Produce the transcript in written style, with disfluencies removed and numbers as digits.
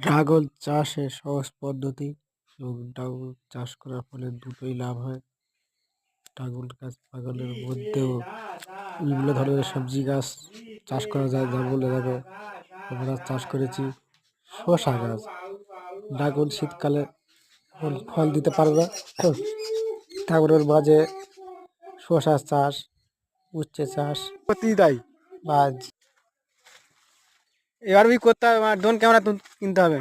Dragon চাষের সহজ পদ্ধতি এবং ড্রাগন চাষ করার ফলে দুটোই লাভ হয়। ড্রাগন গাছ বাগানের মধ্যেও বিভিন্ন ধরনের সবজি গাছ চাষ করা যায়, যা বলে দেখো আমরা চাষ করেছি শসা গাছ। ড্রাগন শীতকালে ফল ফল দিতে পারে না, তারপরে ওর মাঝে শসা চাষ, উচ্ছে চাষ করতেই তাই বা এবার করতে হবে, ড্রোন ক্যামেরা কিনতে হবে।